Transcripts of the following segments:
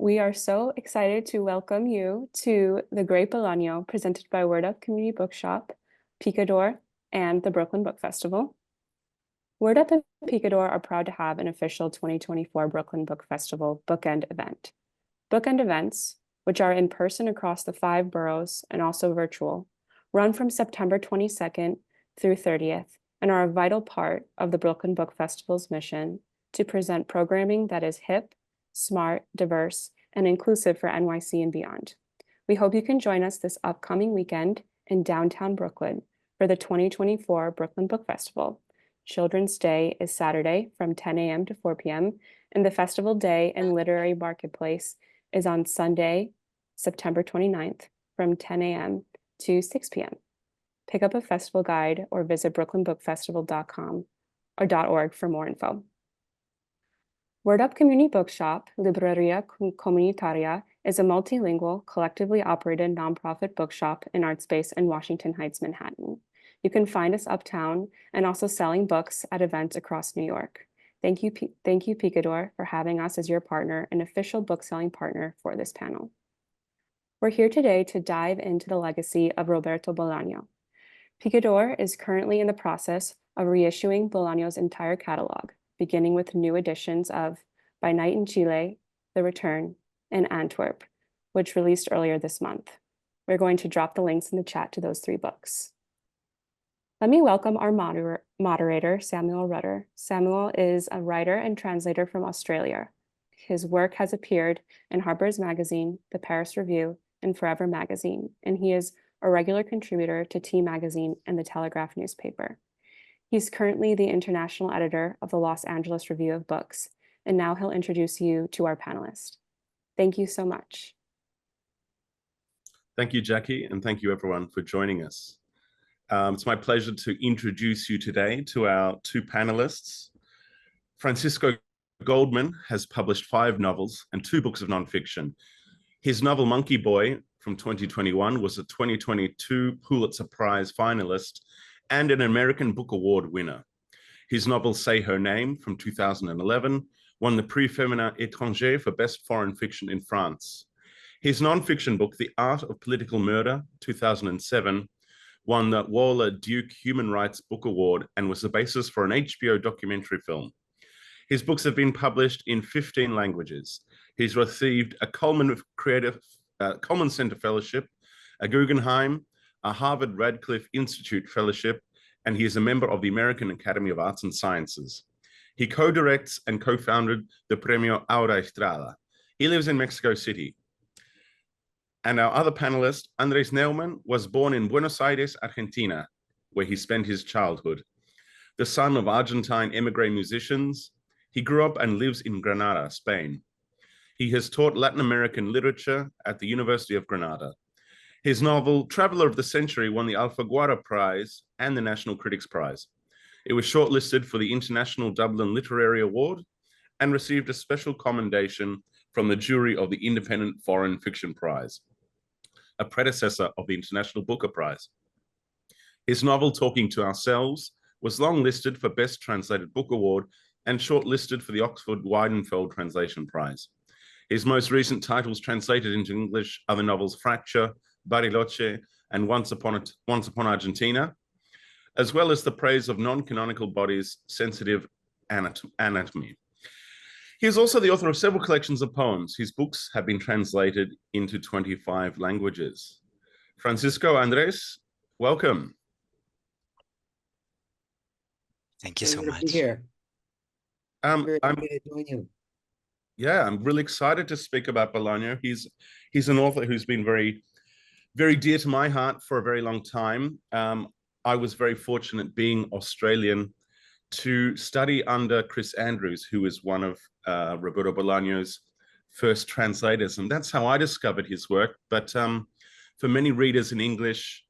We are so excited to welcome you to the Great Bolaño presented by Word Up Community Bookshop, Picador, and the Brooklyn Book Festival. Word Up and Picador are proud to have an official 2024 Brooklyn Book Festival bookend event. Bookend events, which are in person across the 5 boroughs and also virtual, run from September 22nd through 30th and are a vital part of the Brooklyn Book Festival's mission to present programming that is hip, smart, diverse, and inclusive for NYC and beyond. We hope you can join us this upcoming weekend in downtown Brooklyn for the 2024 Brooklyn Book Festival. Children's Day is Saturday from 10 a.m. to 4 p.m., and the festival day and literary marketplace is on Sunday, September 29th from 10 a.m. to 6 p.m. Pick up a festival guide or visit brooklynbookfestival.com or .org for more info. Word Up Community Bookshop, Libreria Comunitaria, is a multilingual, collectively operated nonprofit bookshop and art space in Washington Heights, Manhattan. You can find us uptown and also selling books at events across New York. Thank you, Picador, for having us as your partner and official book-selling partner for this panel. We're here today to dive into the legacy of Roberto Bolaño. Picador is currently in the process of reissuing Bolaño's entire catalog, beginning with new editions of By Night in Chile, The Return, and Antwerp, which released earlier this month. We're going to drop the links in the chat to those 3 books. Let me welcome our moderator, Samuel Rutter. Samuel is a writer and translator from Australia. His work has appeared in Harper's Magazine, The Paris Review, and Forever Magazine, and he is a regular contributor to T Magazine and the Telegraph newspaper. He's currently the international editor of the Los Angeles Review of Books, and now he'll introduce you to our panelists. Thank you so much. Thank you, Jackie, and thank you everyone for joining us. It's my pleasure to introduce you today to our 2 panelists. Francisco Goldman has published 5 novels and 2 books of nonfiction. His novel Monkey Boy from 2021 was a 2022 Pulitzer Prize finalist and an American Book Award winner. His novel Say Her Name from 2011 won the Prix Féminin Étranger for Best Foreign Fiction in France. His nonfiction book, The Art of Political Murder, 2007, won the Waller Duke Human Rights Book Award and was the basis for an HBO documentary film. His books have been published in 15 languages. He's received a Cullman Center Fellowship, a Guggenheim, a Harvard Radcliffe Institute Fellowship, and he is a member of the American Academy of Arts and Sciences. He co-directs and co-founded the Premio Aura Estrada. He lives in Mexico City. And our other panelist, Andrés Neumann, was born in Buenos Aires, Argentina, where he spent his childhood. The son of Argentine émigré musicians, he grew up and lives in Granada, Spain. He has taught Latin American literature at the University of Granada. His novel, Traveler of the Century, won the Alfaguara Prize and the National Critics Prize. It was shortlisted for the International Dublin Literary Award and received a special commendation from the jury of the Independent Foreign Fiction Prize, a predecessor of the International Booker Prize. His novel, Talking to Ourselves, was long listed for Best Translated Book Award and shortlisted for the Oxford Weidenfeld Translation Prize. His most recent titles translated into English are the novels Fracture, Bariloche, and Once Upon Argentina, as well as the praise of non-canonical bodies, sensitive anatomy. He is also the author of several collections of poems. His books have been translated into 25 languages. Francisco, Andrés, welcome. Thank you so much. To be here. Very happy to join you. Yeah, I'm really excited to speak about Bolaño. He's an author who's been very, very dear to my heart for a very long time. I was very fortunate, being Australian, to study under Chris Andrews, who was one of Roberto Bolaño's first translators. And that's how I discovered his work. But for many readers in English,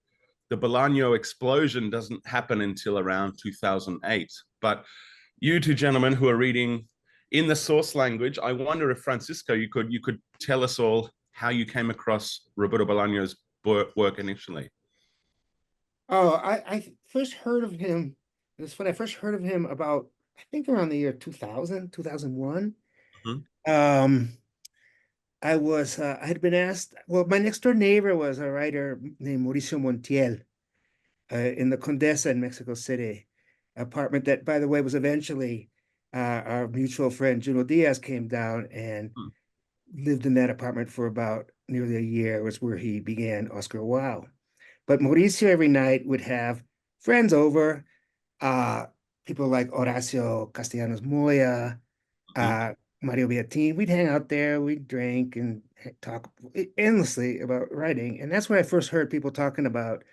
the Bolaño explosion doesn't happen until around 2008. But you 2 gentlemen who are reading in the source language, I wonder if, Francisco, you could tell us all how you came across Roberto Bolaño's work initially. Oh, I first heard of him. It's when I first heard of him about, I think around the year 2000, 2001. Mhm. I had been asked, well, my next door neighbor was a writer named Mauricio Montiel in the Condesa in Mexico City, apartment that, by the way, was eventually our mutual friend Juno Diaz came down and Hmm. lived in that apartment for about nearly a year. It was where he began Oscar Wilde. But Mauricio every night would have friends over, uh, people like Horacio Castellanos Moya, Mhm. Mario Beatin. We'd hang out there, we'd drink and talk endlessly about writing. And that's when I first heard people talking about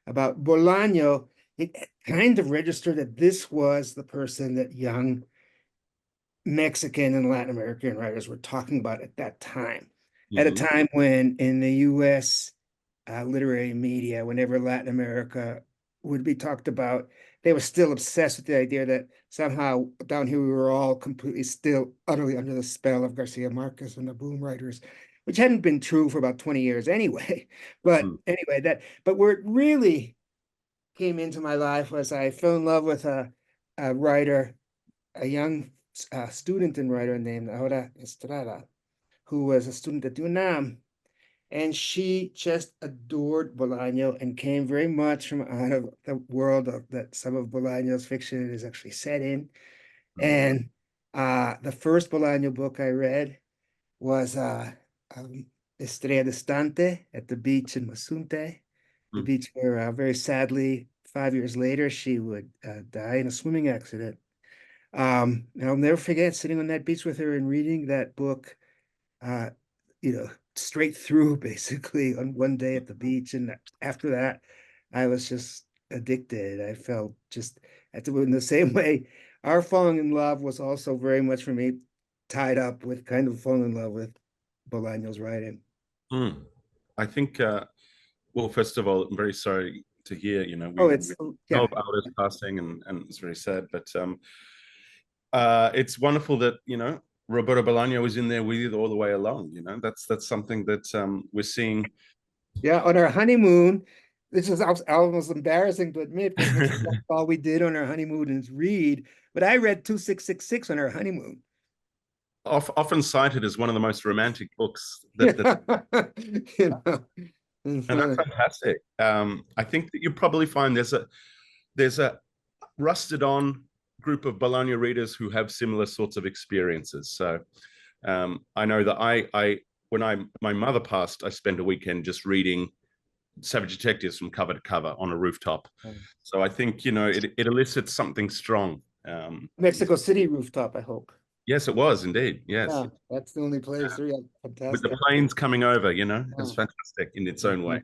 Bolaño. It kind of registered that this was the person that young Mexican and Latin American writers were talking about at that time. At a Mhm. time when in the US literary media, whenever Latin America would be talked about, they were still obsessed with the idea that somehow down here we were all completely still utterly under the spell of Garcia Marquez and the boom writers, which hadn't been true for about 20 years anyway. But Mm. anyway, but where it really came into my life was I fell in love with a writer, a young student and writer named Aura Estrada, who was a student at UNAM. And she just adored Bolaño and came very much from out of the world of that some of Bolaño's fiction is actually set in. Mhm. And the first Bolaño book I read was Estrella Distante at the beach in Masunte, the Mm. beach where very sadly 5 years later she would die in a swimming accident. And I'll never forget sitting on that beach with her and reading that book, uh, straight through basically on one day at the beach. And after that, I was just addicted. I felt just in the same way. Our falling in love was also very much for me tied up with kind of falling in love with Bolaño's writing. Mm. I think, well, first of all, I'm very sorry to hear, Oh, we it's know yeah. of Alda's passing and it's very sad, but it's wonderful that, Roberto Bolaño was in there with you all the way along, that's something that we're seeing. Yeah, on our honeymoon, this is almost embarrassing to admit because this is all we did on our honeymoon is read. But I read 2666 on our honeymoon. Often cited as one of the most romantic books that, Yeah, you know, and that's fantastic. I think that you probably find there's a rusted on group of Bologna readers who have similar sorts of experiences. So I know that I when my mother passed, I spent a weekend just reading Savage Detectives from cover to cover on a rooftop. So I think it elicits something strong. Mexico City rooftop, I hope. Yes, it was indeed. Yes, Yeah, that's the only place. Yeah, with the fantastic. planes coming over, it's Yeah. fantastic in its own way.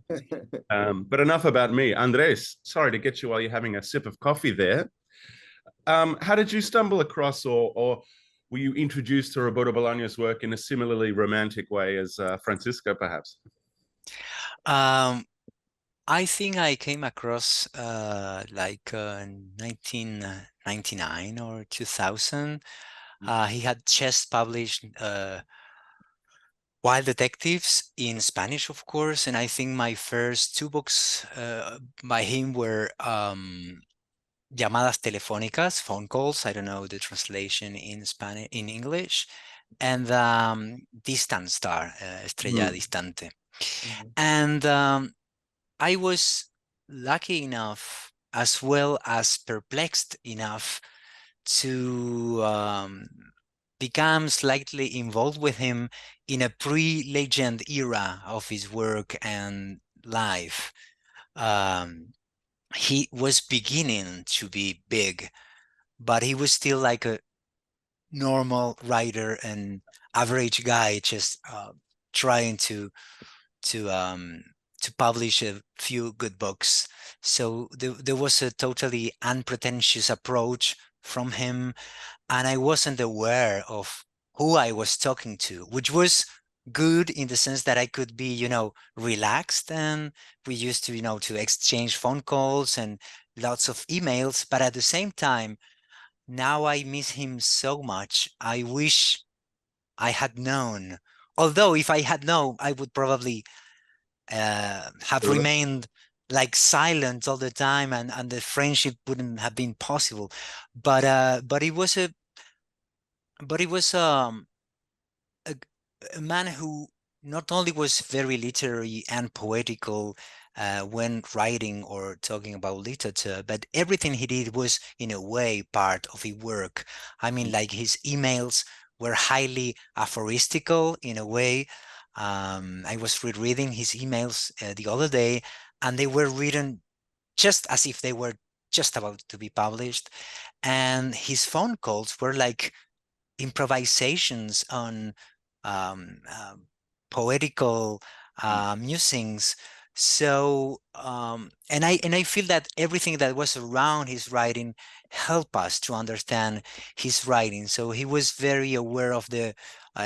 But enough about me. Andres, sorry to get you while you're having a sip of coffee there. How did you stumble across or were you introduced to Roberto Bolaño's work in a similarly romantic way as Francisco, perhaps? Um, I think I came across 1999 or 2000. He had just published Wild Detectives in Spanish, of course, and I think my first two books by him were Llamadas Telefónicas, phone calls. I don't know the translation in Spanish, in English, and Distant Star, Estrella Mm. Distante. Mhm. And I was lucky enough, as well as perplexed enough, to become slightly involved with him in a pre-legend era of his work and life. He was beginning to be big, but he was still like a normal writer and average guy, just trying to um, to publish a few good books. So there was a totally unpretentious approach from him, and I wasn't aware of who I was talking to, which was good in the sense that I could be, relaxed, and we used to, to exchange phone calls and lots of emails. But at the same time, now I miss him so much. I wish I had known. Although if I had known, I would probably have remained like silent all the time, and the friendship wouldn't have been possible. But it was a a man who not only was very literary and poetical when writing or talking about literature, but everything he did was in a way part of his work. I mean, like his emails were highly aphoristical in a way. I was rereading his emails the other day, and they were written just as if they were just about to be published. And his phone calls were like improvisations on um, poetical musings. So and I feel that everything that was around his writing helped us to understand his writing. So he was very aware of the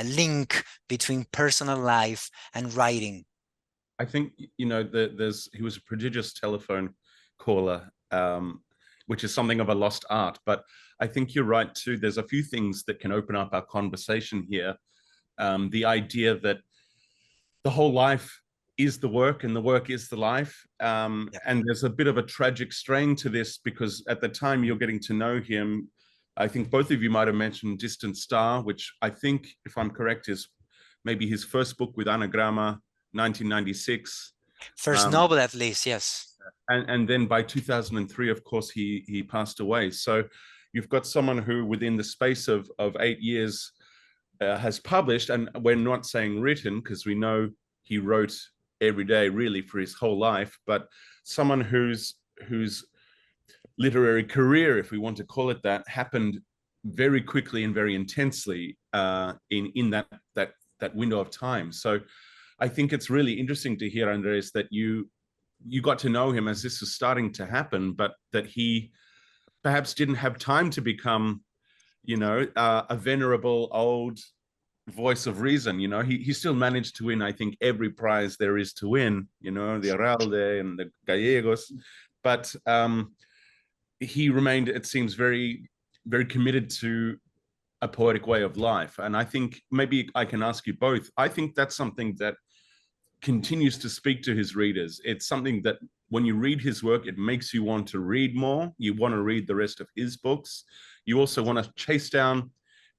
link between personal life and writing. I think, you know, he was a prodigious telephone caller, which is something of a lost art. But I think you're right too. There's a few things that can open up our conversation here. The idea that the whole life is the work and the work is the life. Yeah. And there's a bit of a tragic strain to this because at the time you're getting to know him, I think both of you might have mentioned Distant Star, which I think, if I'm correct, is maybe his first book with Anagrama, 1996. First Um, novel, at least, yes. and then by 2003, of course, he passed away. So you've got someone who, within the space of 8 years, has published, and we're not saying written because we know he wrote every day really for his whole life, but someone whose literary career, if we want to call it that, happened very quickly and very intensely in that window of time. So I think it's really interesting to hear, Andres, that you got to know him as this was starting to happen, but that he perhaps didn't have time to become, you know, a venerable old voice of reason. You know, he still managed to win, I think, every prize there is to win, you know, the Arralde and the Gallegos. But he remained, it seems, very, very committed to a poetic way of life. And I think maybe I can ask you both. I think that's something that continues to speak to his readers. It's something that when you read his work, it makes you want to read more. You want to read the rest of his books. You also want to chase down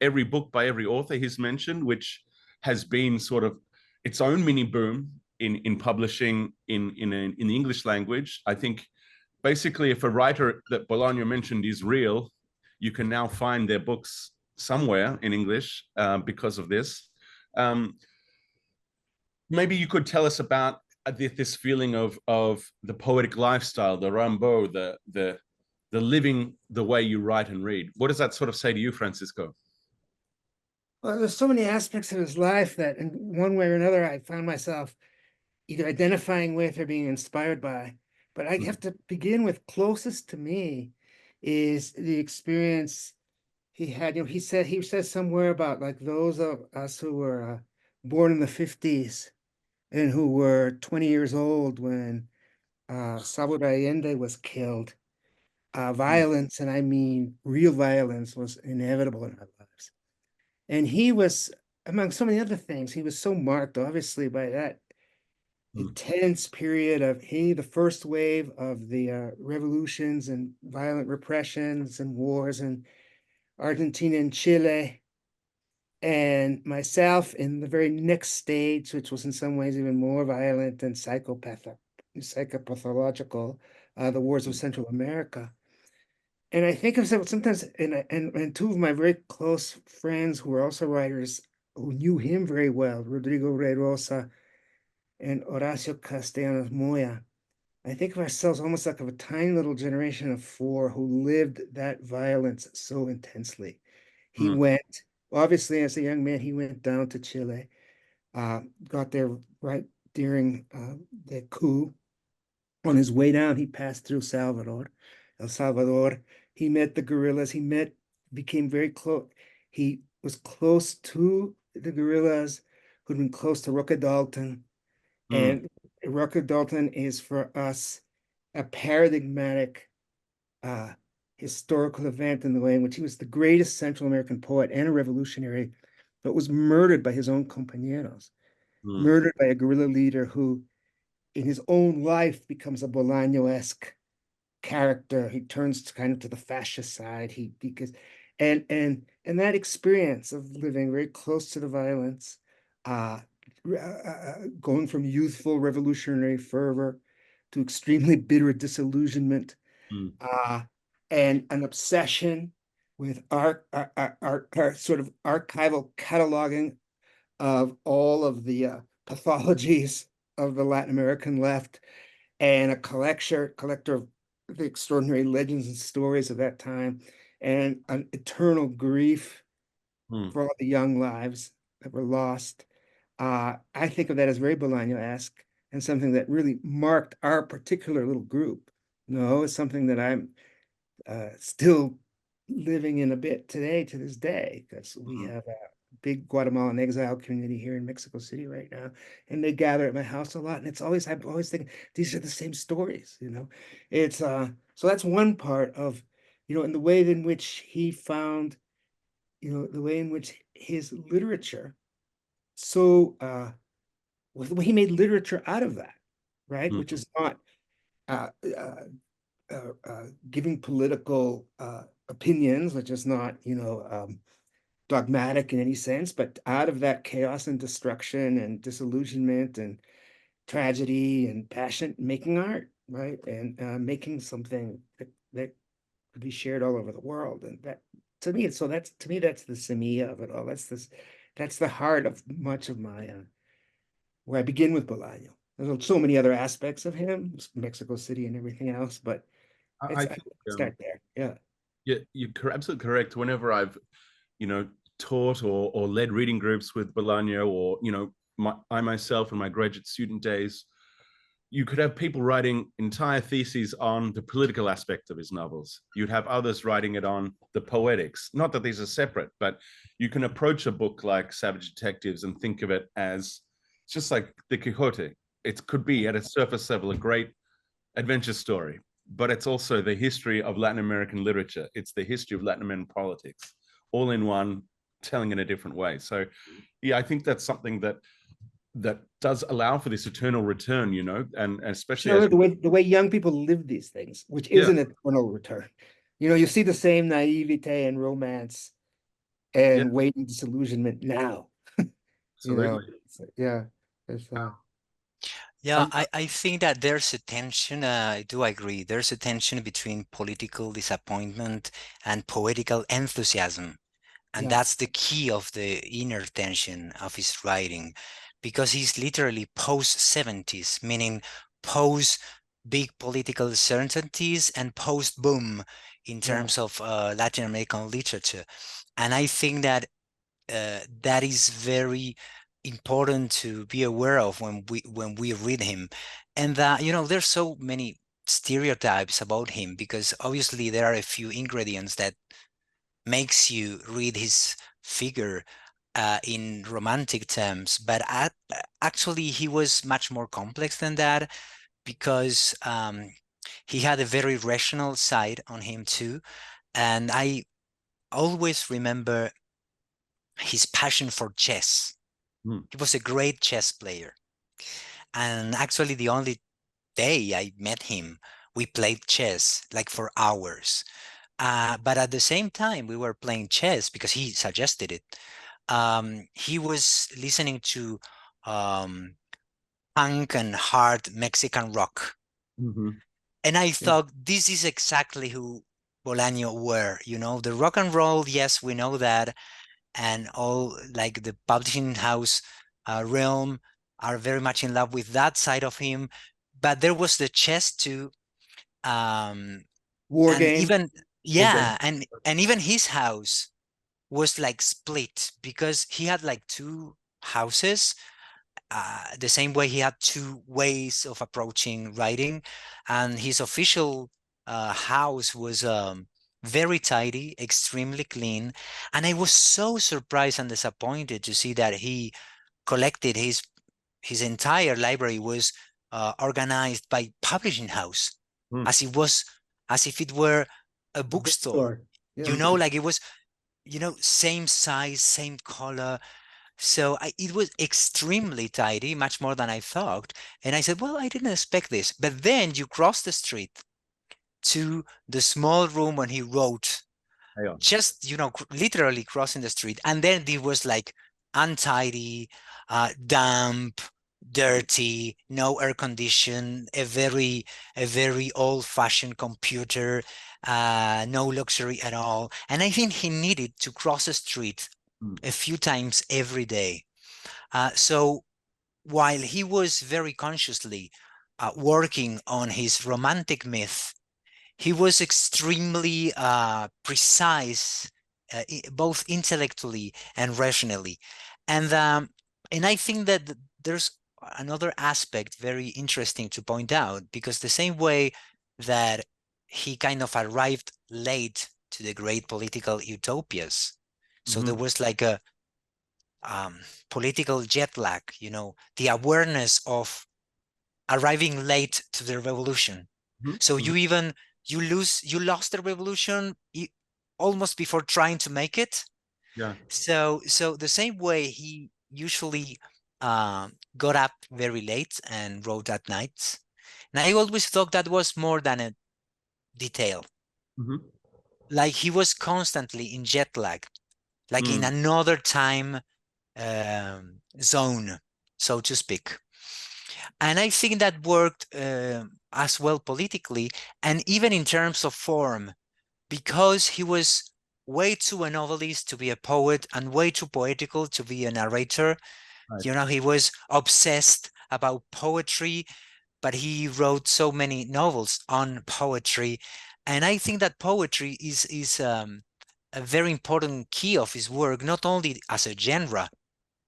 every book by every author he's mentioned, which has been sort of its own mini boom in publishing in the English language. I think basically if a writer that Bolan mentioned is real, you can now find their books somewhere in English because of this. Maybe you could tell us about this feeling of the poetic lifestyle, the Rimbaud, the living the way you write and read. What does that sort of say to you, Francisco? Well, there's so many aspects of his life that in one way or another, I found myself either identifying with or being inspired by. But I have to begin with closest to me is the experience he had. You know, he says somewhere about like those of us who were born in the 50s and who were 20 years old when Salvador Allende was killed. Violence, and I mean real violence, was inevitable in our lives. And he was, among so many other things, he was so marked, obviously, by that intense period of the first wave of the revolutions and violent repressions and wars in Argentina and Chile, and myself in the very next stage, which was in some ways even more violent and psychopathological, the wars of Central America. And I think of sometimes, and two of my very close friends who were also writers who knew him very well, Rodrigo Rey Rosa and Horacio Castellanos Moya. I think of ourselves almost like of a tiny little generation of four who lived that violence so intensely. He went, obviously, as a young man, he went down to Chile, got there right during the coup. On his way down, he passed through El Salvador. He met the guerrillas. Became very close. He was close to the guerrillas who'd been close to Roca Dalton. And Roca Dalton is for us a paradigmatic historical event in the way in which he was the greatest Central American poet and a revolutionary, but was murdered by his own compañeros, murdered by a guerrilla leader who, in his own life, becomes a Bolaño-esque character. He turns kind of to the fascist side. And that experience of living very close to the violence, going from youthful revolutionary fervor to extremely bitter disillusionment, Mm. and an obsession with our sort of archival cataloging of all of the pathologies of the Latin American left, and a collector of the extraordinary legends and stories of that time, and an eternal grief Mm. for all the young lives that were lost. I think of that as very Bolaño-esque, and something that really marked our particular little group. No, it's something that I'm still living in a bit today, to this day, because we have a big Guatemalan exile community here in Mexico City right now, and they gather at my house a lot. And it's always, I'm always thinking these are the same stories, you know. It's so that's one part of, you know, and the way in which he found, you know, the way in which his literature, so the way he made literature out of that, right, Mm. which is not uh, uh, giving political opinions, which is not, you know, dogmatic in any sense, but out of that chaos and destruction and disillusionment and tragedy and passion, making art, right, and making something that could be shared all over the world. And that, to me, so that's, to me, that's the semilla of it all. That's the heart of much of my where I begin with Bolaño. There's so many other aspects of him, Mexico City and everything else, but I I think start there. Yeah. yeah, you're absolutely correct. Whenever I've, you know, taught or led reading groups with Bolaño, or, you know, I myself in my graduate student days, you could have people writing entire theses on the political aspect of his novels. You'd have others writing it on the poetics. Not that these are separate, but you can approach a book like Savage Detectives and think of it as just like the Quixote. It could be at a surface level a great adventure story, but it's also the history of Latin American literature. It's the history of Latin American politics, all in one, telling in a different way. So, yeah, I think that's something that does allow for this eternal return, you know, and especially No, as the way young people live these things, which is yeah, an eternal return. You know, you see the same naivete and romance yeah, and waiting disillusionment now. You know, absolutely. yeah, it's Yeah, Um, I think that there's a tension, I do agree. There's a tension between political disappointment and poetical enthusiasm. And yeah, that's the key of the inner tension of his writing, because he's literally post 70s, meaning post big political certainties and post boom in yeah. terms of Latin American literature. And I think that that is very important to be aware of when we read him. And that, you know, there's so many stereotypes about him, because obviously there are a few ingredients that makes you read his figure in romantic terms, but actually he was much more complex than that, because he had a very rational side on him too. And I always remember his passion for chess. hmm, He was a great chess player. And actually, the only day I met him, we played chess like for hours. But at the same time, we were playing chess because he suggested it. He was listening to um, punk and hard Mexican rock. mhm, And I Yeah. thought, this is exactly who Bolaño were. You know, the rock and roll, yes, we know that. And all like the publishing house realm are very much in love with that side of him. But there was the chess too. Um, War and games. even, all game. yeah, and even his house was like split, because he had like two houses, the same way he had two ways of approaching writing. And his official house was very tidy, extremely clean. And I was so surprised and disappointed to see that he collected his entire library was organized by publishing house, Hmm. as it was, as if it were a bookstore. Bookstore. You Yeah. know, like it was, you know, same size, same color. So it was extremely tidy, much more than I thought. And I said, well, I didn't expect this. But then you cross the street to the small room when he wrote, Hang on. just, you know, literally crossing the street. And then there was like untidy, damp, dirty, no air condition, a very old-fashioned computer, no luxury at all. And I think he needed to cross a street a few times every day. So while he was very consciously working on his romantic myth, he was extremely precise, both intellectually and rationally. And I think that there's another aspect very interesting to point out, because the same way that he kind of arrived late to the great political utopias, so there was like a political jet lag, you know, the awareness of arriving late to the revolution. So you lost the revolution almost before trying to make it. Yeah. So the same way he usually got up very late and wrote at night. And I always thought that was more than a detail. Like he was constantly in jet lag, like in another time zone, so to speak. And I think that worked as well politically, and even in terms of form, because he was way too a novelist to be a poet and way too poetical to be a narrator. Right. You know, he was obsessed about poetry, but he wrote so many novels on poetry. And I think that poetry is a very important key of his work, not only as a genre,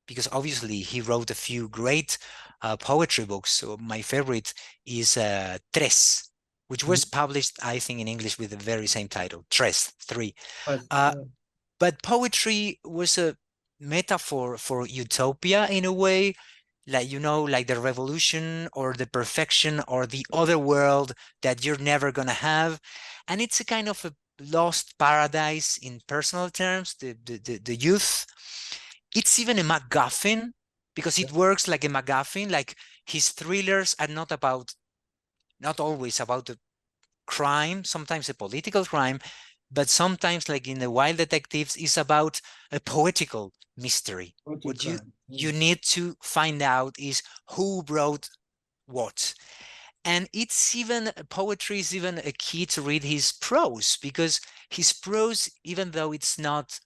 because obviously he wrote a few great poetry books. So my favorite is Tres, which was published, I think, in English with the very same title, Tres, three. But poetry was a metaphor for utopia in a way, like, you know, like the revolution or the perfection or the other world that you're never gonna have. And it's a kind of a lost paradise in personal terms, the youth. It's even a MacGuffin, because it works like a MacGuffin. Like his thrillers are not always about a crime, sometimes a political crime, but sometimes, like in the Wild Detectives, is about a poetical mystery. What you need to find out is who wrote what. And it's even, poetry is even a key to read his prose, because his prose, even though it's not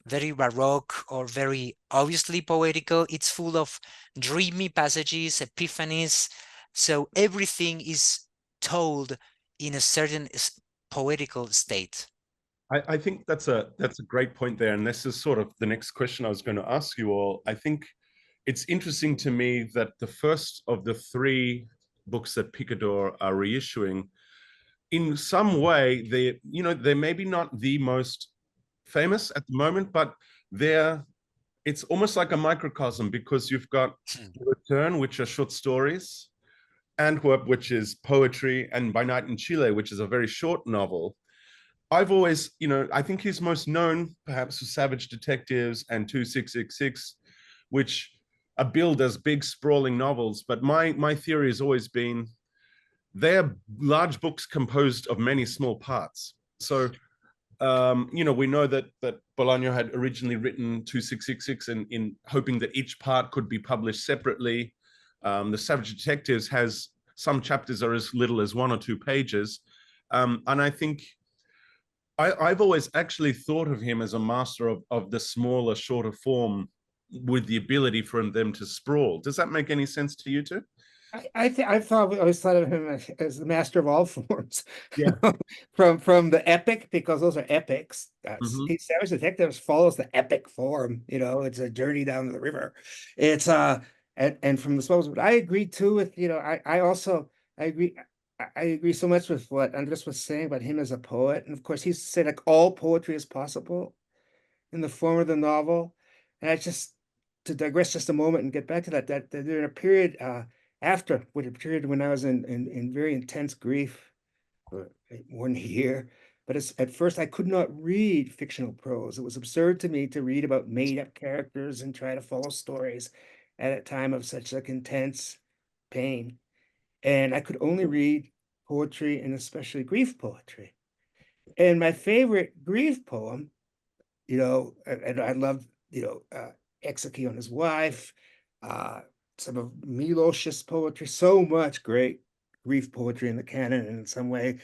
very baroque or very obviously poetical, it's full of dreamy passages, epiphanies. So everything is told in a certain poetical state. I think that's a great point there, and this is sort of the next question I was going to ask you all. I think it's interesting to me that the first of the three books that Picador are reissuing, in some way, they're maybe not the most famous at the moment, but it's almost like a microcosm, because you've got Return, which are short stories, Antwerp, which is poetry, and By Night in Chile, which is a very short novel. I've always, I think he's most known perhaps for Savage Detectives and 2666, which are billed as big sprawling novels. But my theory has always been they're large books composed of many small parts. So, we know that Bolaño had originally written 2666 in hoping that each part could be published separately. The Savage Detectives has some chapters are as little as 1 or 2 pages. And I think I've always actually thought of him as a master of the smaller, shorter form with the ability for them to sprawl. Does that make any sense to you two? I always thought of him as the master of all forms. Yeah. From the epic, because those are epics. Savage Detectives follows the epic form. It's a journey down the river. It's and from the small, but I agree too with I agree. I agree so much with what Andres was saying about him as a poet, and of course he's said like all poetry is possible in the form of the novel. And to digress just a moment and get back to that during a period when I was in very intense grief for more than a year. But at first I could not read fictional prose. It was absurd to me to read about made-up characters and try to follow stories at a time of such like intense pain. And I could only read poetry, and especially grief poetry. And my favorite grief poem, and I love, execute on his wife, some of Milos's poetry, so much great grief poetry in the canon, and in some way,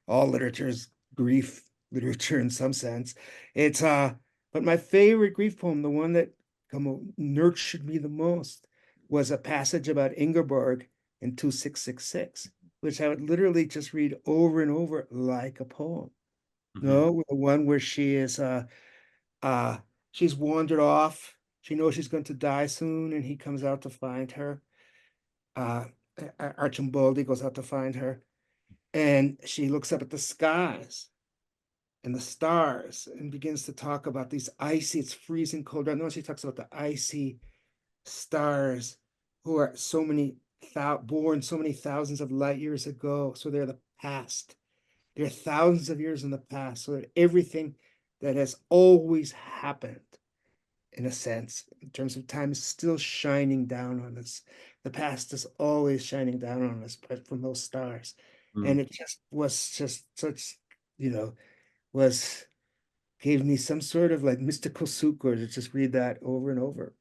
all literature is grief literature in some sense. It's but my favorite grief poem, the one that nurtured me the most, was a passage about Ingeborg in 2666, which I would literally just read over and over like a poem. No, the one where she is she's wandered off. She knows she's going to die soon, and he comes out to find her. Archambaldi goes out to find her, and she looks up at the skies and the stars and begins to talk about these icy, it's freezing cold. I know she talks about the icy stars who are so many born so many thousands of light years ago. So they're the past. They're thousands of years in the past. So that everything that has always happened, in a sense, in terms of time, is still shining down on us. The past is always shining down on us from those stars. And it just was just such, gave me some sort of like mystical sucor to just read that over and over,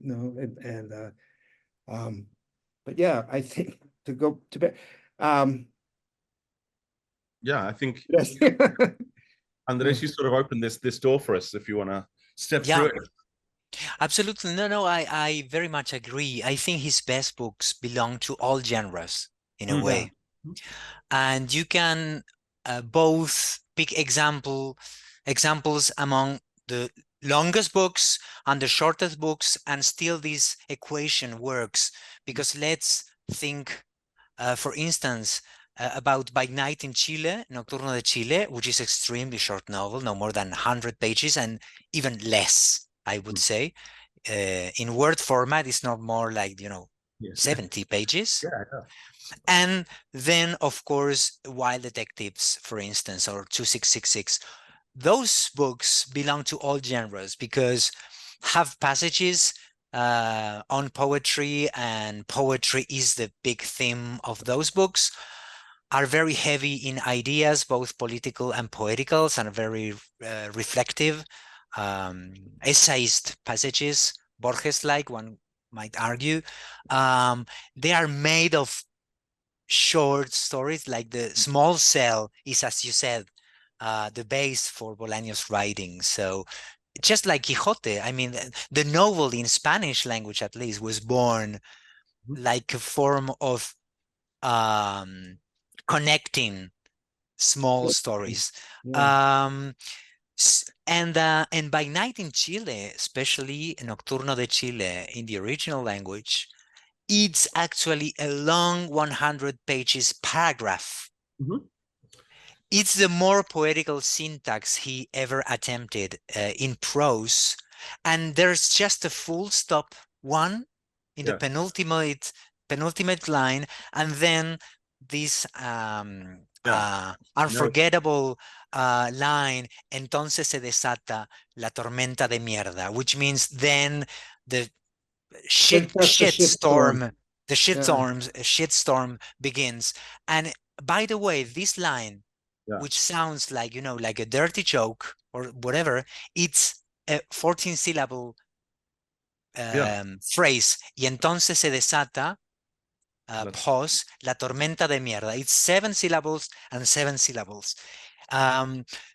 but yeah, I think to go to bed. Yeah, I think Yes. Andres, you sort of opened this door for us if you want to step through Yeah, it. absolutely. No, I very much agree. I think his best books belong to all genres in a way. And you can both pick examples among the longest books and the shortest books, and still this equation works. Because let's think, for instance, about By Night in Chile, Nocturno de Chile, which is extremely short novel, no more than 100 pages, and even less, I would say. In word format, it's not more like, 70 pages. Yeah. And then, of course, Wild Detectives, for instance, or 2666. Those books belong to all genres because have passages on poetry, and poetry is the big theme of those books, are very heavy in ideas, both political and poetical, and very reflective, essayist passages, Borges-like, one might argue. They are made of short stories, like the small cell is, as you said, the base for Bolaños' writing. So just like Quixote, I mean, the novel in Spanish language, at least, was born like a form of connecting small stories. And By Night in Chile, especially Nocturno de Chile in the original language, it's actually a long 100 pages paragraph. It's the more poetical syntax he ever attempted in prose. And there's just a full stop one in the penultimate line, and then this unforgettable line, entonces se desata la tormenta de mierda, which means then the shitstorm begins. And by the way, this line, which sounds like, like a dirty joke or whatever, it's a 14-syllable phrase. Y entonces se desata, pause, la tormenta de mierda. It's 7 syllables and 7 syllables.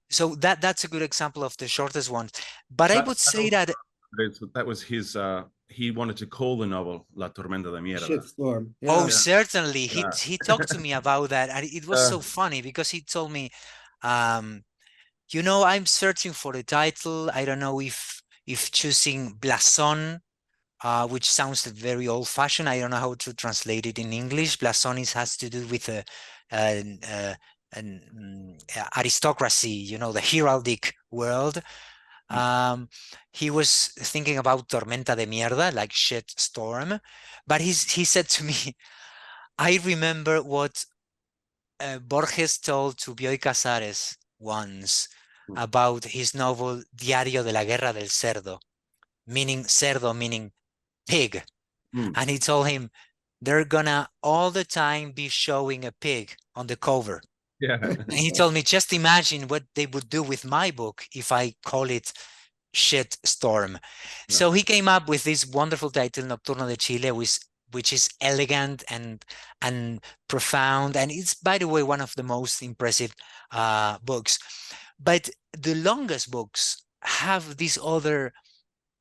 So that's a good example of the shortest one. But I would say that was his, he wanted to call the novel La Tormenta de Mierda. Shitstorm. Oh, certainly. He talked to me about that, and it was so funny because he told me, I'm searching for the title. I don't know if choosing Blason, which sounds very old-fashioned. I don't know how to translate it in English. Blason has to do with an aristocracy, the heraldic world. He was thinking about tormenta de mierda, like shit storm, but he said to me, I remember what Borges told to Bioy Casares once about his novel Diario de la Guerra del Cerdo, meaning cerdo, meaning pig. And he told him, they're gonna all the time be showing a pig on the cover. And he told me, just imagine what they would do with my book if I call it shit storm. Yeah. So he came up with this wonderful title, Nocturno de Chile, which is elegant and profound. And it's, by the way, one of the most impressive books. But the longest books have this other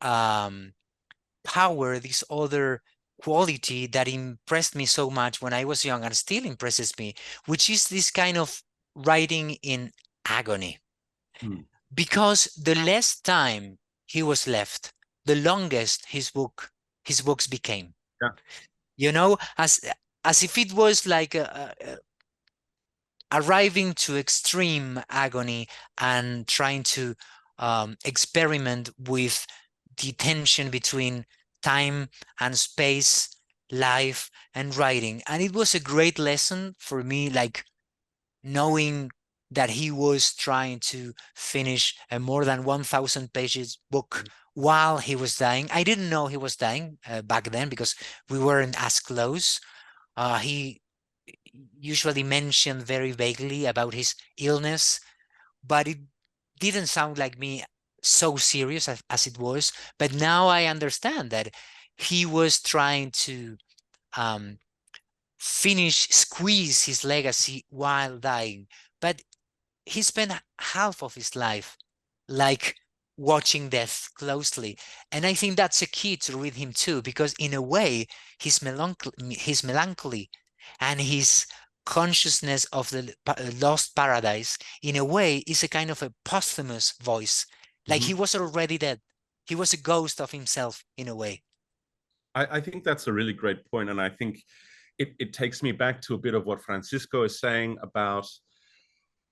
power, this other quality that impressed me so much when I was young and still impresses me, which is this kind of writing in agony. Hmm. Because the less time he was left, the longest his books became. Yeah. You know, as if it was like arriving to extreme agony and trying to experiment with the tension between time and space, life and writing. And it was a great lesson for me, like knowing that he was trying to finish a more than 1,000 pages book while he was dying. I didn't know he was dying back then because we weren't as close. He usually mentioned very vaguely about his illness, but it didn't sound like me so serious as it was. But now I understand that he was trying to um, squeeze his legacy while dying. But he spent half of his life like watching death closely. And I think that's a key to read him too, because in a way, his melancholy and his consciousness of the lost paradise, in a way, is a kind of a posthumous voice. Like he was already dead. He was a ghost of himself in a way. I think that's a really great point. And I think it takes me back to a bit of what Francisco is saying about,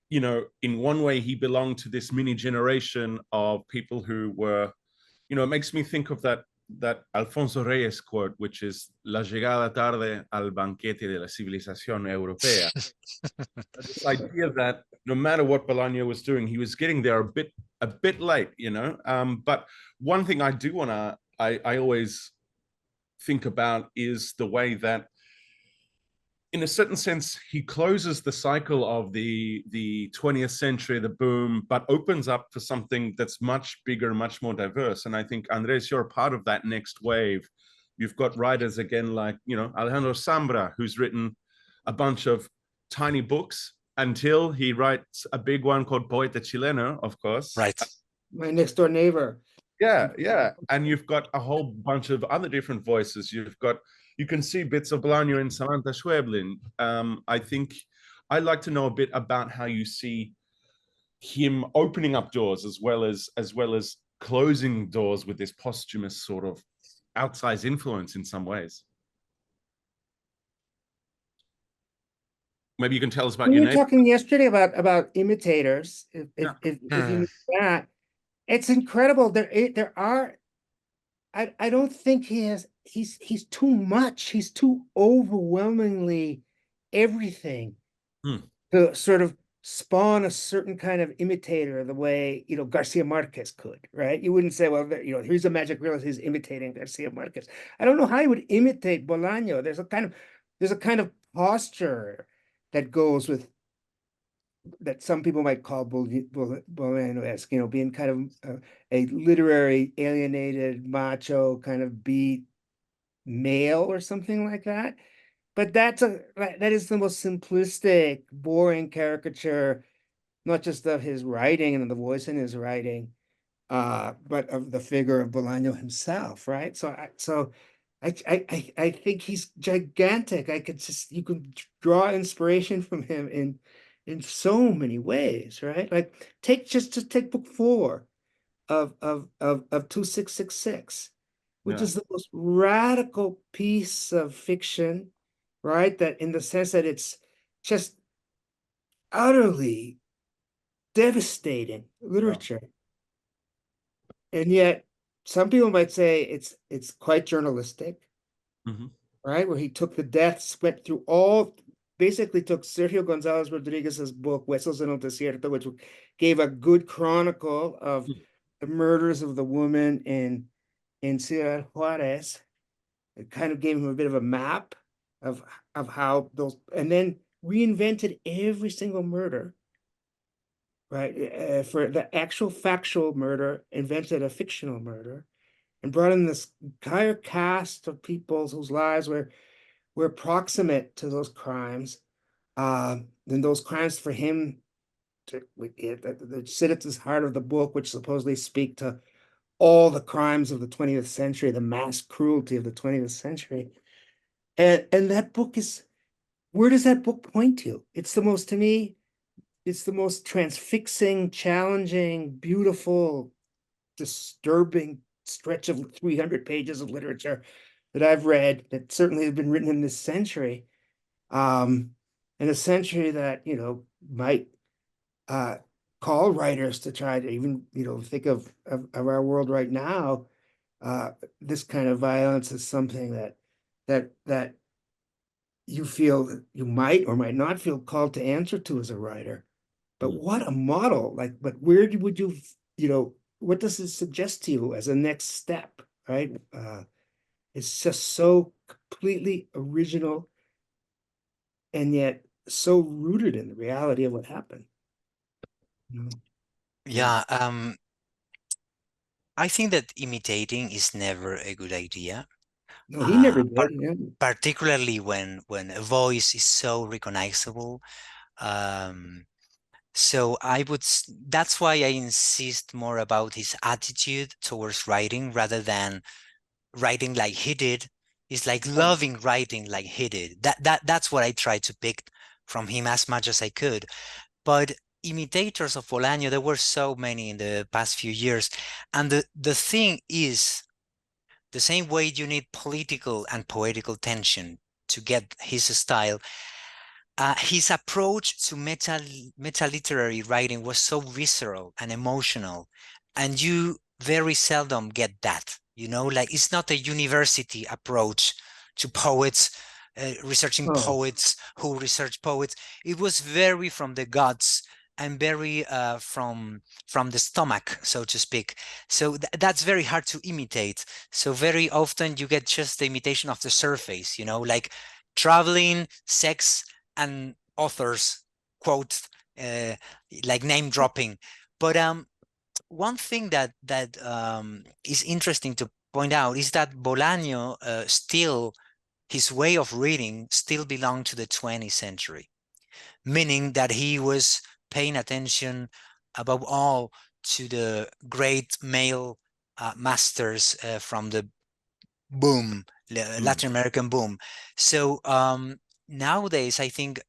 you know, in one way, he belonged to this mini generation of people who were, you know, it makes me think of that Alfonso Reyes quote, which is La llegada tarde al banquete de la civilización europea. This idea that no matter what Bolaño was doing, he was getting there a bit late, you know. But one thing I do want to, I always think about is the way that, in a certain sense, he closes the cycle of the 20th century, the boom, but opens up for something that's much bigger, much more diverse. And I think, Andres, you're a part of that next wave. You've got writers again like, you know, Alejandro Zambra, who's written a bunch of tiny books until he writes a big one called Poeta Chileno, of course. Right. My next door neighbor. Yeah, yeah. And you've got a whole bunch of other different voices. You can see bits of Bolaño in Samantha Schweblin. I think I'd like to know a bit about how you see him opening up doors as well as closing doors with this posthumous sort of outsized influence in some ways. Maybe you can tell us about We your were neighbor. talking yesterday about imitators. If you know that, it's incredible. There are. I don't think he's too much. He's too overwhelmingly everything to sort of spawn a certain kind of imitator the way, you know, Garcia Marquez could, right? You wouldn't say, well, you know, here's a magic realist who's imitating Garcia Marquez. I don't know how he would imitate Bolaño. There's a kind of posture that goes with that some people might call Bolaño-esque, you know, being kind of a literary, alienated, macho, kind of beat male or something like that. But that is the most simplistic, boring caricature, not just of his writing and the voice in his writing, but of the figure of Bolaño himself, right? I think he's gigantic. You can draw inspiration from him in so many ways, right? Like just take book 4 of 2666, which is the most radical piece of fiction, right? That in the sense that it's just utterly devastating literature. And yet some people might say it's quite journalistic, right? Where he took the deaths, basically took Sergio González Rodriguez's book, Huesos en el Desierto, which gave a good chronicle of the murders of the woman in Ciudad Juarez. It kind of gave him a bit of a map of how those, and then reinvented every single murder right? For the actual factual murder, invented a fictional murder, and brought in this entire cast of people whose lives were proximate to those crimes. Then those crimes for him to sit at the heart of the book, which supposedly speak to all the crimes of the 20th century, the mass cruelty of the 20th century. And that book is, where does that book point to? It's the most, to me, it's the most transfixing, challenging, beautiful, disturbing stretch of 300 pages of literature that I've read that certainly have been written in this century. In a century that, might call writers to try to even, think of our world right now. This kind of violence is something that you feel that you might or might not feel called to answer to as a writer. But what a model! But where would you, what does it suggest to you as a next step, right? It's just so completely original and yet so rooted in the reality of what happened. Yeah, I think that imitating is never a good idea. No, he never But did. Yeah. particularly when a voice is so recognizable. So that's why I insist more about his attitude towards writing rather than writing like he did. It's like loving writing like he did. That's what I try to pick from him as much as I could. But imitators of Bolaño, there were so many in the past few years. And the thing is, the same way you need political and poetical tension to get his style, his approach to meta literary writing was so visceral and emotional, and you very seldom get that. Like it's not a university approach to poets, researching Oh, poets who research poets. It was very from the guts and very from the stomach, so to speak. So that's very hard to imitate. So very often you get just the imitation of the surface, like traveling, sex, and authors quote, like name dropping. But one thing that is interesting to point out is that Bolaño still, his way of reading still belonged to the 20th century, meaning that he was paying attention above all to the great male masters from the boom, Latin American boom. So nowadays, I think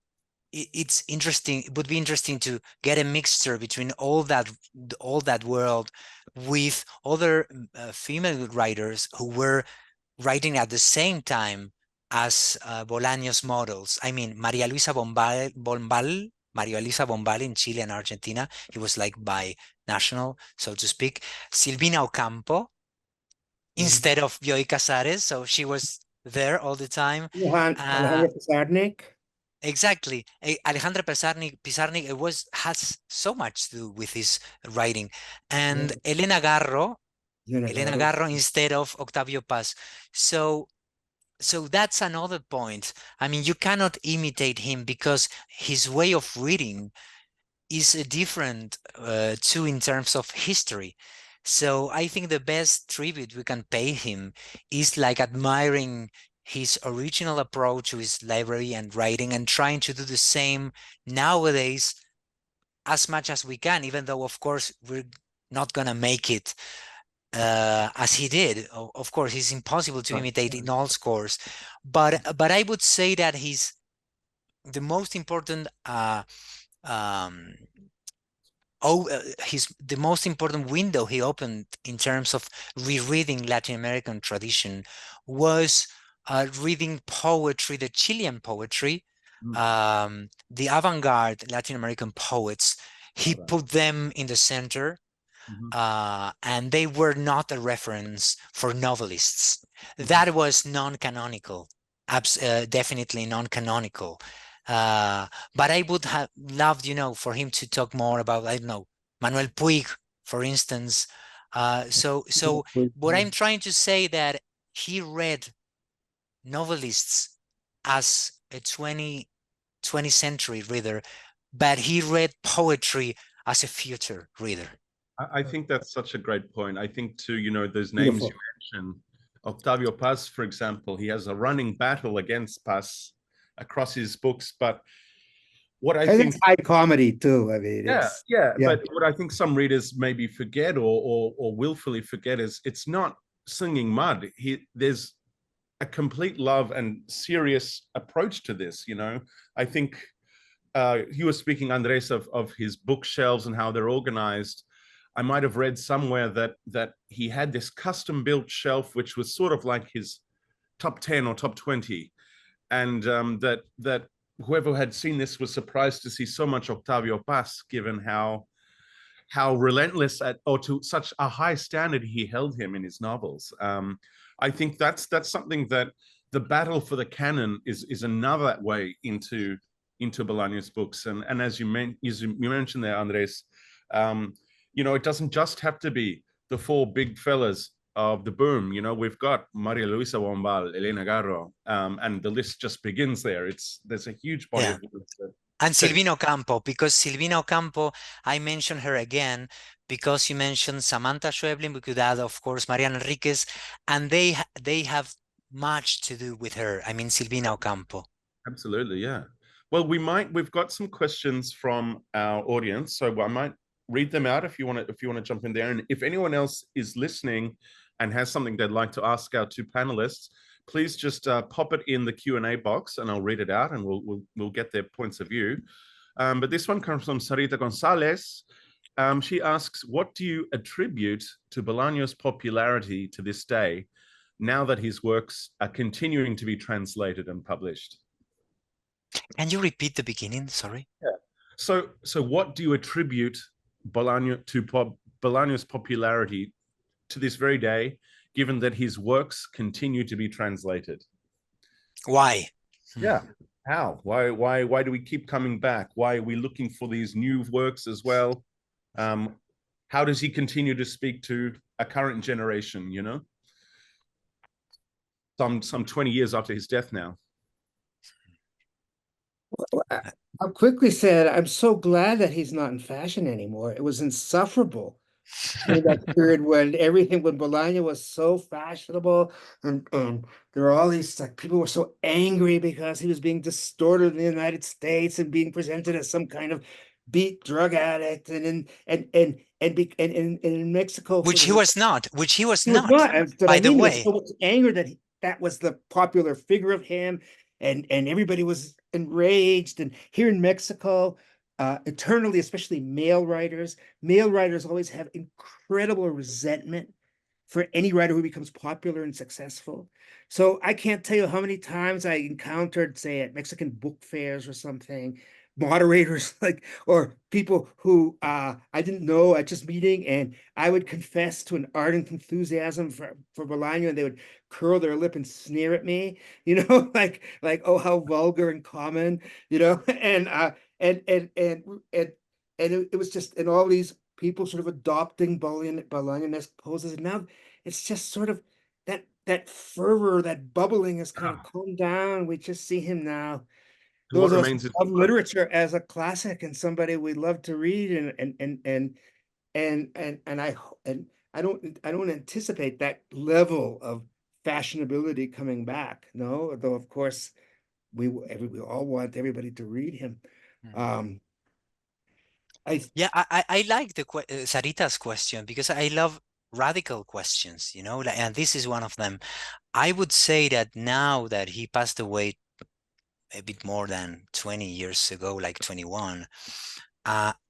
it's interesting. It would be interesting to get a mixture between all that world with other female writers who were writing at the same time as Bolaño's models. I mean, María Luisa Bombal in Chile and Argentina. He was like bi-national, so to speak. Silvina Ocampo instead of Bioy Casares, so she was there all the time. Alejandro Pizarnik. Exactly. Alejandra Pizarnik, has so much to do with his writing. And Elena Garro instead of Octavio Paz. So that's another point. I mean, you cannot imitate him because his way of reading is different too in terms of history. So I think the best tribute we can pay him is like admiring his original approach to his library and writing and trying to do the same nowadays as much as we can, even though, of course, we're not going to make it as he did. Of course, it's impossible to imitate in all scores. But I would say that he's the most important um, the most important window he opened in terms of rereading Latin American tradition was reading poetry, the Chilean poetry, the avant-garde Latin American poets. He put them in the center, and they were not a reference for novelists. That was non-canonical, definitely non-canonical. But I would have loved, for him to talk more about, I don't know, Manuel Puig, for instance. So what I'm trying to say that he read novelists as a 20th century reader, but he read poetry as a future reader. I think that's such a great point. I think too, you know, those names Beautiful. you mentioned, Octavio Paz, for example, he has a running battle against Paz across his books. But what I And think, it's high comedy too. I mean, it's yeah. yeah. But what I think some readers maybe forget or willfully forget is it's not singing mud. There's a complete love and serious approach to this. You know, I think you were speaking, Andres, of his bookshelves and how they're organized. I might have read somewhere that he had this custom built shelf, which was sort of like his top 10 or top 20. And that whoever had seen this was surprised to see so much Octavio Paz, given how relentless or to such a high standard he held him in his novels. I think that's something that the battle for the canon is another way into Bolaño's books. And as you mentioned there, Andres, you know, it doesn't just have to be the four big fellas of the boom. You know, we've got Maria Luisa Bombal, Elena Garro, and the list just begins there. There's a huge body of works And Silvina Ocampo, because Silvina Ocampo, I mentioned her again because you mentioned Samantha Schweblin. We could add, of course, Mariana Enriquez, and they have much to do with her. I mean, Silvina Ocampo. Absolutely, yeah. Well, we've got some questions from our audience, so I might read them out if you want to jump in there. And if anyone else is listening and has something they'd like to ask our two panelists, please just pop it in the Q&A box and I'll read it out and we'll get their points of view. But this one comes from Sarita Gonzalez. She asks, what do you attribute to Bolaño's popularity to this day, now that his works are continuing to be translated and published? Can you repeat the beginning? Sorry. Yeah. So what do you attribute Bolaño's popularity to this very day, given that his works continue to be translated? Why? Yeah. How? Why do we keep coming back? Why are we looking for these new works as well? How does he continue to speak to a current generation, you know? Some 20 years after his death now. I'll quickly say I'm so glad that he's not in fashion anymore. It was insufferable during that period when Bolaño was so fashionable, and there were all these, like, people were so angry because he was being distorted in the United States and being presented as some kind of beat drug addict, and in Mexico, Which he was not. Which he was he was not. not. But By I the mean, there was way, so much anger that was the popular figure of him, and everybody was enraged. And here in Mexico, eternally, especially male writers always have incredible resentment for any writer who becomes popular and successful. So I can't tell you how many times I encountered, say, at Mexican book fairs or something, moderators or people who I didn't know at just meeting, and I would confess to an ardent enthusiasm for Bolaño, and they would curl their lip and sneer at me, like, oh, how vulgar and common, and it was just, and all these people sort of adopting Bolaño-esque poses. And now it's just sort of that fervor, that bubbling has kind of calmed down. We just see him now. Those of us of literature as a classic and somebody we love to read, and I don't anticipate that level of fashionability coming back. No, though of course we all want everybody to read him. I like the Sarita's question, because I love radical questions, and this is one of them. I would say that now that he passed away a bit more than 20 years ago, like 21,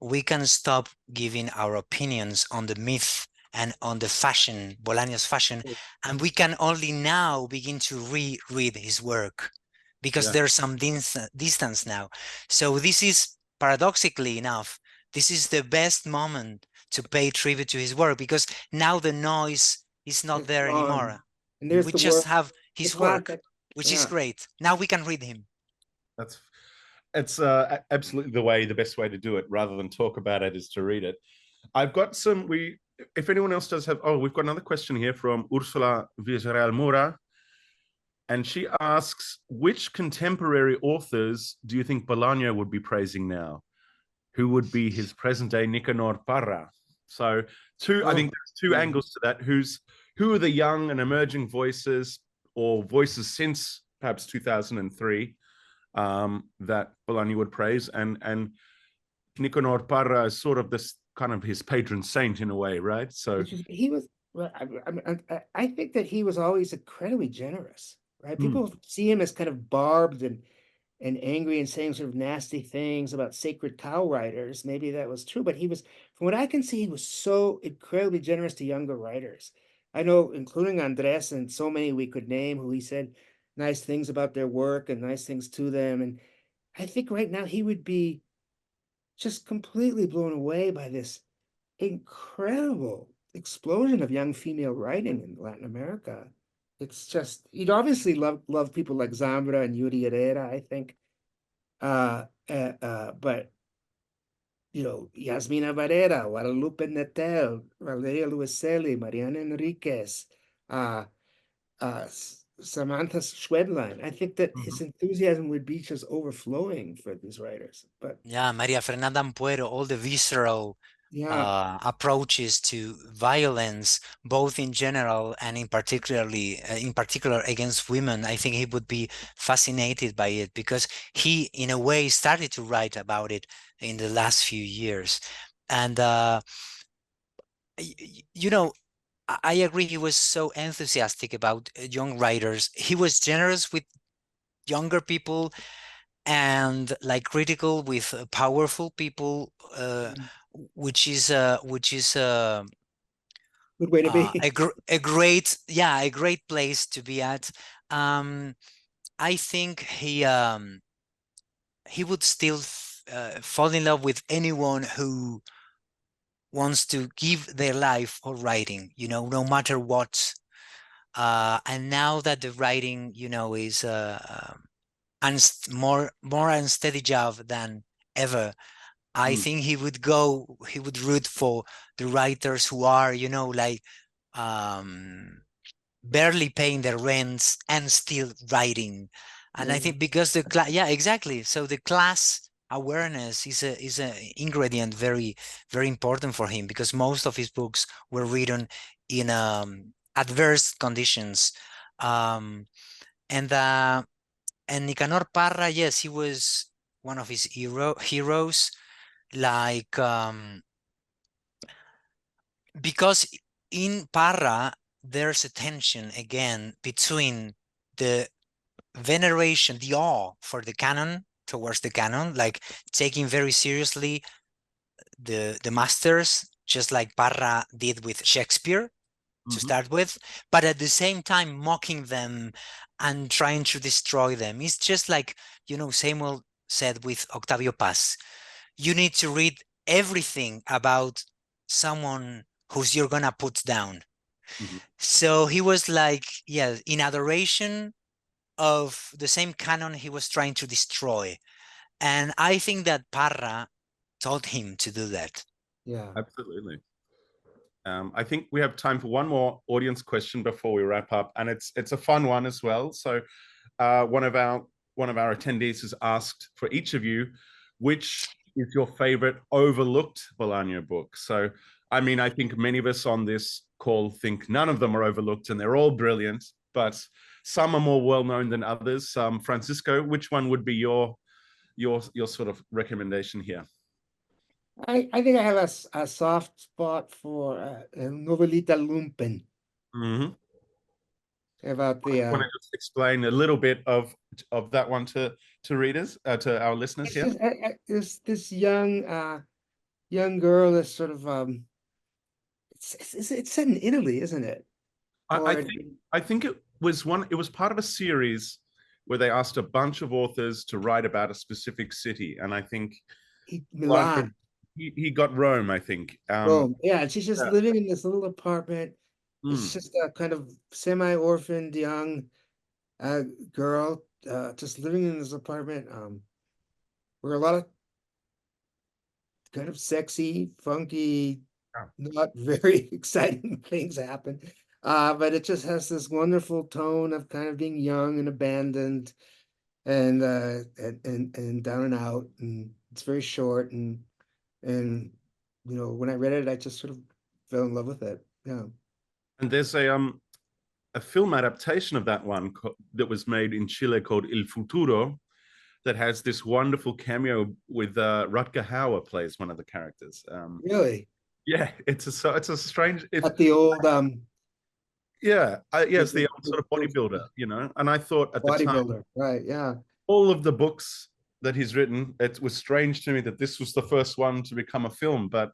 we can stop giving our opinions on the myth and on the fashion, Bolaño's fashion, and we can only now begin to reread his work, because there's some distance now. So this is, paradoxically enough, this is the best moment to pay tribute to his work, because now the noise is not there anymore. And there's we just have his work, classic, which is great. Now we can read him. It's absolutely the best way to do it, rather than talk about it, is to read it. I've got if anyone else does have, we've got another question here from Ursula Villarreal Mora. And she asks, which contemporary authors do you think Bolaño would be praising now? who would be his present-day Nicanor Parra. So I think there's two angles to that. Who are the young and emerging voices, or voices since perhaps 2003, that Bolan would praise, and Nicanor Parra is sort of this kind of his patron saint in a way, right? So He was, well, I think that he was always incredibly generous, right? People see him as kind of barbed and angry and saying sort of nasty things about sacred cow riders. Maybe that was true, but he was, from what I can see, he was so incredibly generous to younger writers. I know, including Andres and so many we could name, who he said nice things about their work and nice things to them. And I think right now he would be just completely blown away by this incredible explosion of young female writing in Latin America. It's just, you'd obviously love people like Zambra and Yuri Herrera, I think. But you know, Yasmina Varela, Guadalupe Nettel, Valeria Luiselli, Mariana Enriquez, Samantha Schwedline. I think that his enthusiasm would be just overflowing for these writers. But Yeah, Maria Fernanda Ampuero, all the visceral yeah, approaches to violence, both in general and in particular against women. I think he would be fascinated by it, because he, in a way, started to write about it in the last few years. And you know, I agree. He was so enthusiastic about young writers. He was generous with younger people and like critical with powerful people, which is good way to be. a great place to be at. I think he would still fall in love with anyone who wants to give their life for writing, no matter what. And now that the writing, is more unsteady job than ever, I think he would root for the writers who are, like barely paying their rents and still writing. And I think because yeah, exactly. So the class awareness is a ingredient very, very important for him, because most of his books were written in adverse conditions. Um, and Nicanor Parra, yes, he was one of his heroes, like because in Parra there's a tension again between the veneration, the awe for the canon, towards the canon, like taking very seriously the masters, just like Parra did with Shakespeare to start with, but at the same time mocking them and trying to destroy them. It's just like, Samuel said with Octavio Paz, you need to read everything about someone who's you're gonna put down. So he was like, yeah, in adoration of the same canon he was trying to destroy. And I think that Parra taught him to do that. Yeah. Absolutely. I think we have time for one more audience question before we wrap up, and it's a fun one as well. So, one of our attendees has asked for each of you, which is your favorite overlooked Bolaño book? So, I mean, I think many of us on this call think none of them are overlooked, and they're all brilliant, but some are more well known than others. Francisco, which one would be your sort of recommendation here? I think I have a soft spot for Novelita Lumpen, about the Want to just explain a little bit of that one to readers, to our listeners here? this young girl is sort of it's set in Italy, isn't it? I think it was part of a series where they asked a bunch of authors to write about a specific city, and I think Milan. He got Rome, I think. Rome. Yeah, and she's just living in this little apartment. It's Mm, just a kind of semi-orphaned young girl just living in this apartment where a lot of kind of sexy, funky, yeah. not very exciting things happen. But it just has this wonderful tone of kind of being young and abandoned and down and out, and it's very short, and And, when I read it, I just sort of fell in love with it. Yeah. And there's a film adaptation of that one that was made in Chile called Il Futuro that has this wonderful cameo with Rutger Hauer plays one of the characters. Really? Yeah, it's a strange. At the old It's the old sort of bodybuilder, And I thought at the time, bodybuilder, right? Yeah. all of the books that he's written, it was strange to me that this was the first one to become a film, but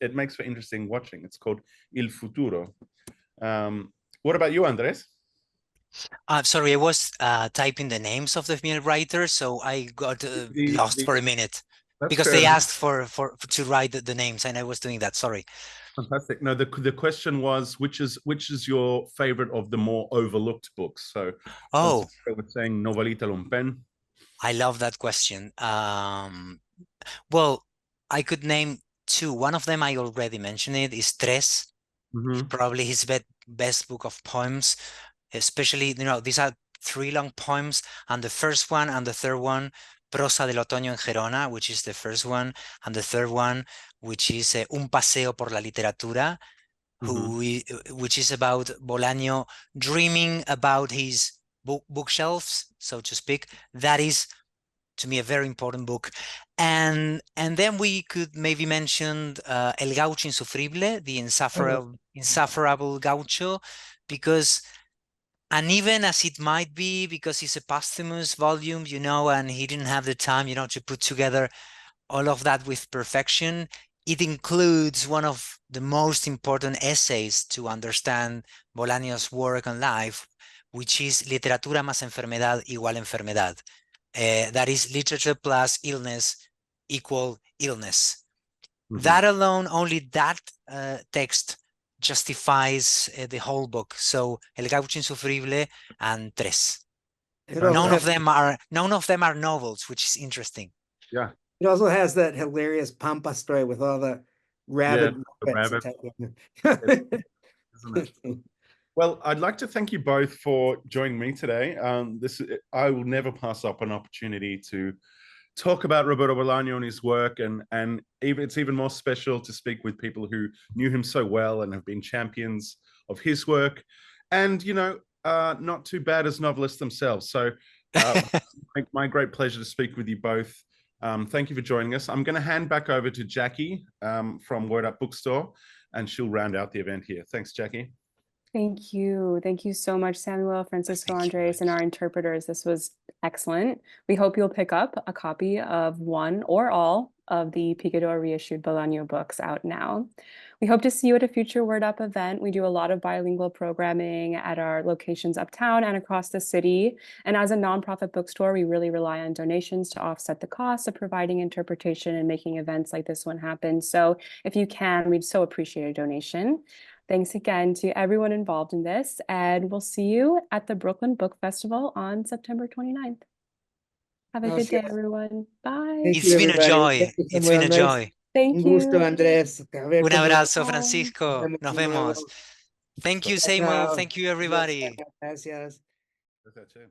it makes for interesting watching. It's called Il Futuro. What about you, Andres? Sorry, I was typing the names of the female writers, so I got lost for a minute because they asked for to write the names, and I was doing that. Sorry. Fantastic. No, the question was which is your favorite of the more overlooked books? So, Oh, I was saying Novelita Lumpen. I love that question. Well, I could name two. One of them I already mentioned it is Tres, probably his best book of poems. Especially, these are 3 long poems, and the first one and the third one, Prosa del Otoño en Gerona, which is the first one, and the third one, which is Un Paseo por la Literatura, which is about Bolaño dreaming about his bookshelves, so to speak. That is, to me, a very important book. And then we could maybe mention El Gaucho Insufrible, the insufferable gaucho, because, and even as it might be, because it's a posthumous volume, and he didn't have the time, to put together all of that with perfection, it includes one of the most important essays to understand Bolaño's work and life, which is Literatura más enfermedad igual enfermedad. That is literature plus illness equal illness. That alone, only that text justifies the whole book. So El Gaucho Insufrible and Tres. None of them are novels, which is interesting. Yeah. It also has that hilarious Pampa story with all the rabid rabbit. Isn't it? Well, I'd like to thank you both for joining me today. I will never pass up an opportunity to talk about Roberto Bolaño and his work, and it's even more special to speak with people who knew him so well and have been champions of his work, and not too bad as novelists themselves. So, my great pleasure to speak with you both. Thank you for joining us. I'm going to hand back over to Jackie from Word Up Bookstore, and she'll round out the event here. Thanks, Jackie. Thank you. Thank you so much, Samuel, Francisco, Andres, and our interpreters. This was excellent. We hope you'll pick up a copy of one or all of the Picador reissued Bolaño books out now. We hope to see you at a future Word Up event. We do a lot of bilingual programming at our locations uptown and across the city. And as a nonprofit bookstore, we really rely on donations to offset the costs of providing interpretation and making events like this one happen. So if you can, we'd so appreciate a donation. Thanks again to everyone involved in this, and we'll see you at the Brooklyn Book Festival on September 29th. Have a good day, everyone. Bye. It's been a joy. It's been a joy. Thank you. Un gusto, Andrés. Un abrazo, Francisco. Nos vemos. Thank you, Samuel. Thank you, everybody. Gracias. That's it.